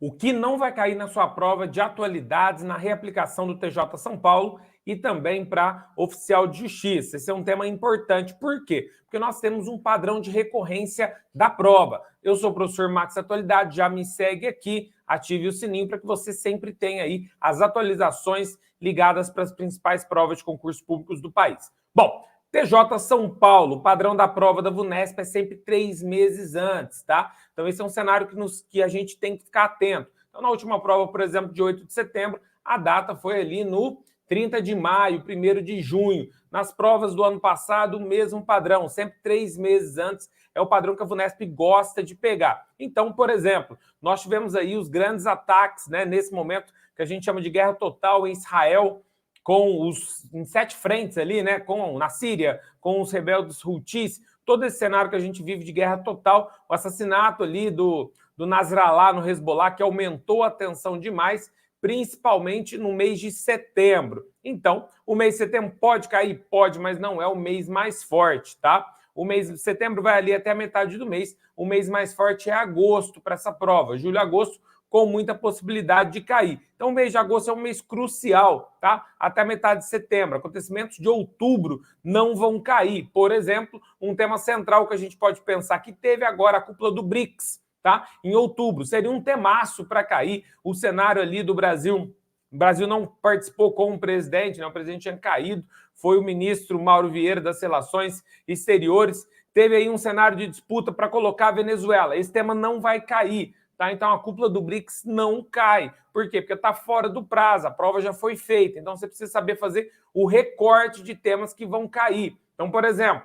O que não vai cair na sua prova de atualidades na reaplicação do TJ São Paulo e também para oficial de justiça. Esse é um tema importante. Por quê? Porque nós temos um padrão de recorrência da prova. Eu sou o professor Max Atualidade, já me segue aqui, ative o sininho para que você sempre tenha aí as atualizações ligadas para as principais provas de concursos públicos do país. Bom, TJ São Paulo, o padrão da prova da VUNESP é sempre 3 meses antes, tá? Então esse é um cenário que a gente tem que ficar atento. Então na última prova, por exemplo, de 8 de setembro, a data foi ali no 30 de maio, 1º de junho. Nas provas do ano passado, o mesmo padrão, sempre 3 meses antes, é o padrão que a VUNESP gosta de pegar. Então, por exemplo, nós tivemos aí os grandes ataques, né, nesse momento que a gente chama de guerra total em Israel, em 7 frentes ali, né, na Síria, com os rebeldes Houthis, todo esse cenário que a gente vive de guerra total, o assassinato ali do Nasrallah no Hezbollah, que aumentou a tensão demais, principalmente no mês de setembro. Então, o mês de setembro pode cair? Pode, mas não é o mês mais forte, tá? O mês de setembro vai ali até a metade do mês, o mês mais forte é agosto para essa prova, julho e agosto, com muita possibilidade de cair. Então, o mês de agosto é um mês crucial, tá? Até a metade de setembro. Acontecimentos de outubro não vão cair. Por exemplo, um tema central que a gente pode pensar que teve agora a cúpula do BRICS, tá? Em outubro. Seria um temaço para cair o cenário ali do Brasil. O Brasil não participou com o presidente, né? O presidente tinha caído, foi o ministro Mauro Vieira das Relações Exteriores. Teve aí um cenário de disputa para colocar a Venezuela. Esse tema não vai cair. Tá? Então, a cúpula do BRICS não cai. Por quê? Porque está fora do prazo, a prova já foi feita. Então, você precisa saber fazer o recorte de temas que vão cair. Então, por exemplo,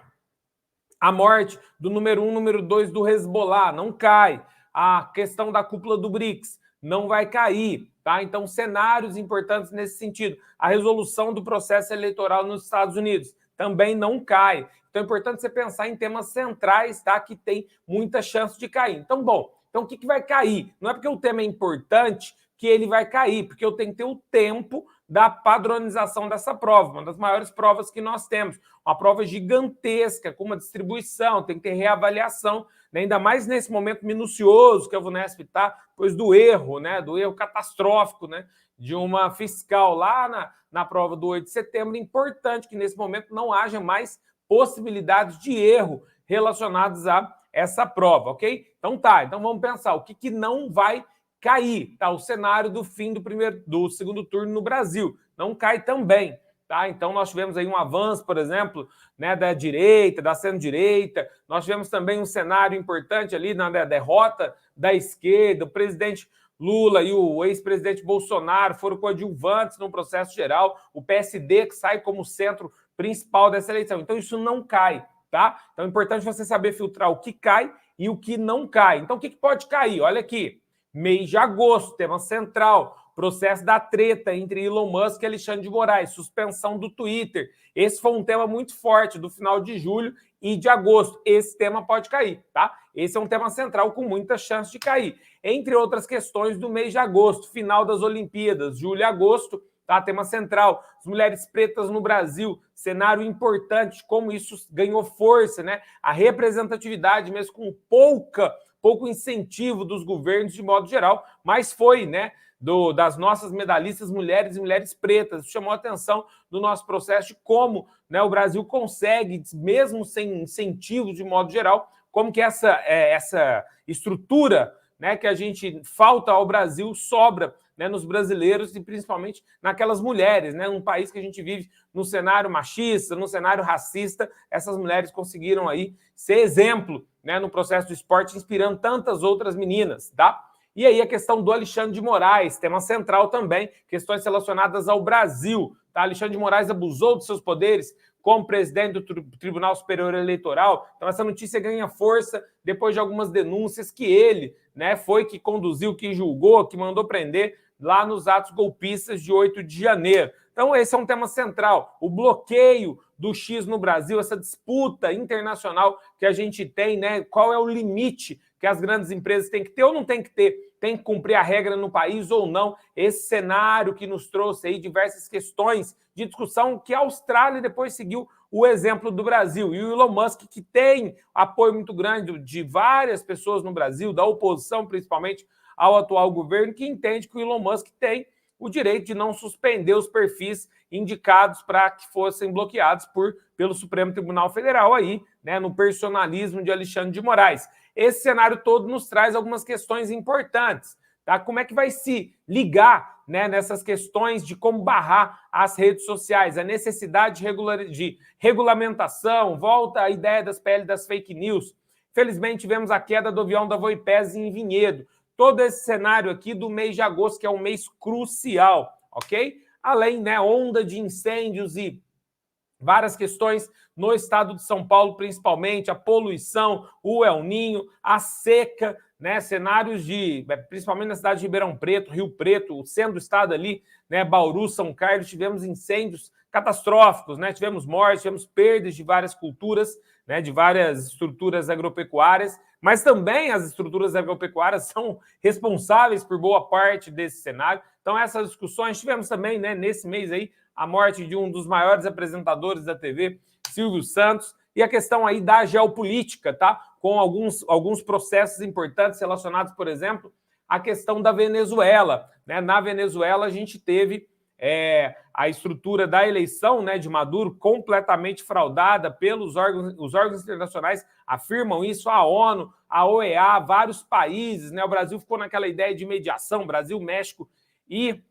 a morte do número 1, número 2 do Hezbollah não cai. A questão da cúpula do BRICS não vai cair. Tá? Então, cenários importantes nesse sentido. A resolução do processo eleitoral nos Estados Unidos também não cai. Então, é importante você pensar em temas centrais, tá? Que tem muita chance de cair. Então, bom, então, o que vai cair? Não é porque o tema é importante que ele vai cair, porque eu tenho que ter o tempo da padronização dessa prova, uma das maiores provas que nós temos. Uma prova gigantesca, com uma distribuição, tem que ter reavaliação, né? Ainda mais nesse momento minucioso que a VUNESP está, pois do erro, né? Do erro catastrófico, né? De uma fiscal lá na prova do 8 de setembro. Importante que nesse momento não haja mais possibilidades de erro relacionadas a essa prova, ok? Então tá, então vamos pensar o que não vai cair, tá? O cenário do fim do segundo turno no Brasil não cai também, tá? Então nós tivemos aí um avanço, por exemplo, né, da direita, da centro-direita. Nós tivemos também um cenário importante ali na derrota da esquerda. O presidente Lula e o ex-presidente Bolsonaro foram coadjuvantes no processo geral. O PSD que sai como centro principal dessa eleição. Então isso não cai. Tá? Então é importante você saber filtrar o que cai e o que não cai. Então o que pode cair? Olha aqui, mês de agosto, tema central, processo da treta entre Elon Musk e Alexandre de Moraes, suspensão do Twitter. Esse foi um tema muito forte do final de julho e de agosto. Esse tema pode cair, tá? Esse é um tema central com muita chance de cair. Entre outras questões do mês de agosto, final das Olimpíadas, julho e agosto, tá? Tema central, as mulheres pretas no Brasil, cenário importante, como isso ganhou força, né? A representatividade, mesmo com pouco incentivo dos governos de modo geral, mas foi, né? Das nossas medalhistas mulheres e mulheres pretas, chamou a atenção do nosso processo de como, né, o Brasil consegue, mesmo sem incentivo de modo geral, como que essa estrutura, né, que a gente falta ao Brasil sobra, né, nos brasileiros e principalmente naquelas mulheres, né, num país que a gente vive num cenário machista, num cenário racista, essas mulheres conseguiram aí ser exemplo, né, no processo do esporte, inspirando tantas outras meninas, tá? E aí a questão do Alexandre de Moraes, tema central também, questões relacionadas ao Brasil, tá? Alexandre de Moraes abusou dos seus poderes como presidente do Tribunal Superior Eleitoral. Então essa notícia ganha força depois de algumas denúncias que ele, né, foi que conduziu, que julgou, que mandou prender lá nos atos golpistas de 8 de janeiro. Então esse é um tema central, o bloqueio do X no Brasil, essa disputa internacional que a gente tem, né? Qual é o limite que as grandes empresas têm que ter ou não têm que ter? Tem que cumprir a regra no país ou não? Esse cenário que nos trouxe aí diversas questões de discussão que a Austrália depois seguiu o exemplo do Brasil. E o Elon Musk, que tem apoio muito grande de várias pessoas no Brasil, da oposição principalmente ao atual governo, que entende que o Elon Musk tem o direito de não suspender os perfis indicados para que fossem bloqueados pelo Supremo Tribunal Federal, aí, né, no personalismo de Alexandre de Moraes. Esse cenário todo nos traz algumas questões importantes. Tá? Como é que vai se ligar, né, nessas questões de como barrar as redes sociais, a necessidade de regulamentação, volta a ideia das PL das fake news. Felizmente, tivemos a queda do avião da Voipez em Vinhedo. Todo esse cenário aqui do mês de agosto, que é um mês crucial, ok? Além, né, onda de incêndios e várias questões no estado de São Paulo, principalmente, a poluição, o El Ninho, a seca, né, cenários principalmente na cidade de Ribeirão Preto, Rio Preto, o centro do estado ali, né, Bauru, São Carlos, tivemos incêndios catastróficos, né, tivemos mortes, tivemos perdas de várias culturas, né, de várias estruturas agropecuárias, mas também as estruturas agropecuárias são responsáveis por boa parte desse cenário. Então, essas discussões, tivemos também, né, nesse mês aí, a morte de um dos maiores apresentadores da TV, Silvio Santos, e a questão aí da geopolítica, tá? Com alguns processos importantes relacionados, por exemplo, à questão da Venezuela, né? Na Venezuela, a gente teve a estrutura da eleição, né, de Maduro completamente fraudada pelos os órgãos internacionais afirmam isso, a ONU, a OEA, vários países, né? O Brasil ficou naquela ideia de mediação, Brasil, México e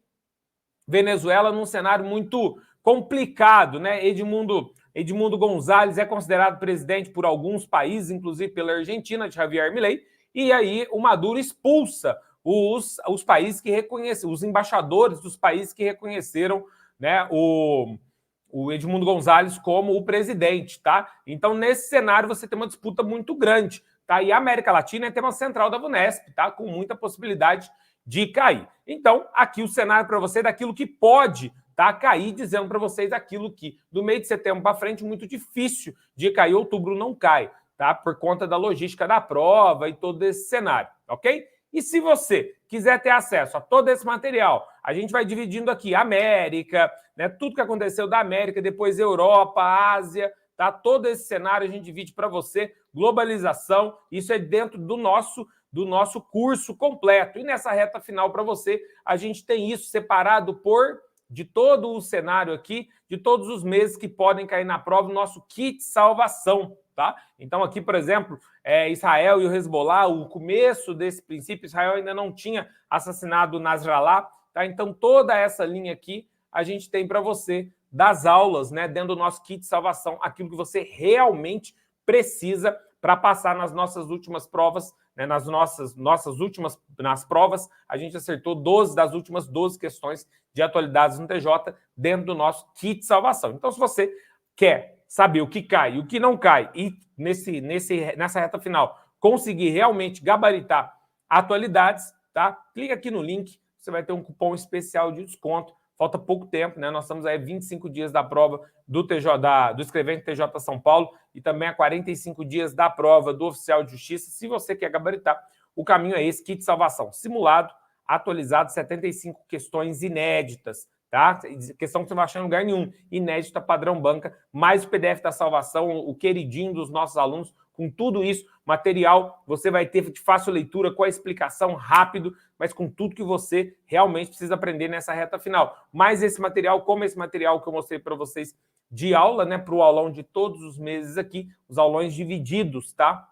Venezuela num cenário muito complicado, né? Edmundo González é considerado presidente por alguns países, inclusive pela Argentina, de Javier Milei, e aí o Maduro expulsa os países que reconheceram, os embaixadores dos países que reconheceram, né, o Edmundo González como o presidente, tá? Então, nesse cenário, você tem uma disputa muito grande, tá? E a América Latina é tema central da VUNESP, tá? Com muita possibilidade de cair. Então, aqui o cenário para você daquilo que pode, tá, cair, dizendo para vocês aquilo que, do meio de setembro para frente, muito difícil de cair, outubro não cai, tá? Por conta da logística da prova e todo esse cenário, ok? E se você quiser ter acesso a todo esse material, a gente vai dividindo aqui América, né, tudo que aconteceu da América, depois Europa, Ásia, tá? Todo esse cenário a gente divide para você, globalização, isso é dentro do nosso curso completo. E nessa reta final para você, a gente tem isso separado de todo o cenário aqui, de todos os meses que podem cair na prova, o nosso kit salvação, tá? Então aqui, por exemplo, Israel e o Hezbollah, o começo desse princípio, Israel ainda não tinha assassinado Nasrallah, tá? Então toda essa linha aqui a gente tem para você das aulas, né, dentro do nosso kit salvação, aquilo que você realmente precisa para passar nas nossas últimas provas, né, nas provas, a gente acertou 12 das últimas 12 questões de atualidades no TJ dentro do nosso kit salvação. Então, se você quer saber o que cai e o que não cai e nessa reta final conseguir realmente gabaritar atualidades, tá? Clica aqui no link, você vai ter um cupom especial de desconto. Falta pouco tempo, né? Nós estamos aí 25 dias da prova do escrevente TJ São Paulo e também a 45 dias da prova do oficial de justiça. Se você quer gabaritar, o caminho é esse, kit salvação simulado, atualizado, 75 questões inéditas, tá? Questão que você não vai achar em lugar nenhum, inédita, padrão banca, mais o PDF da salvação, o queridinho dos nossos alunos, com tudo isso, material você vai ter de fácil leitura, com a explicação rápido, mas com tudo que você realmente precisa aprender nessa reta final. Mas esse material, como esse material que eu mostrei para vocês de aula, né, para o aulão de todos os meses aqui, os aulões divididos, tá?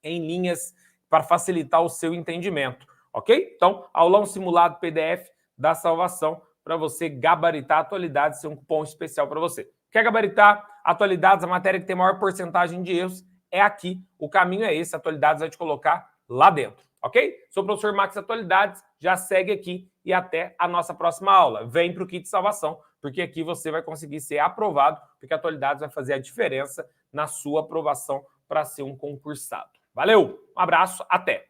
Em linhas para facilitar o seu entendimento, ok? Então, aulão simulado PDF da salvação para você gabaritar atualidades, ser um cupom especial para você. Quer gabaritar atualidades, a matéria que tem maior porcentagem de erros, é aqui, o caminho é esse, atualidades vai te colocar lá dentro, ok? Sou o professor Max Atualidades, já segue aqui e até a nossa próxima aula. Vem para o Kit Salvação, porque aqui você vai conseguir ser aprovado, porque a Atualidades vai fazer a diferença na sua aprovação para ser um concursado. Valeu, um abraço, até!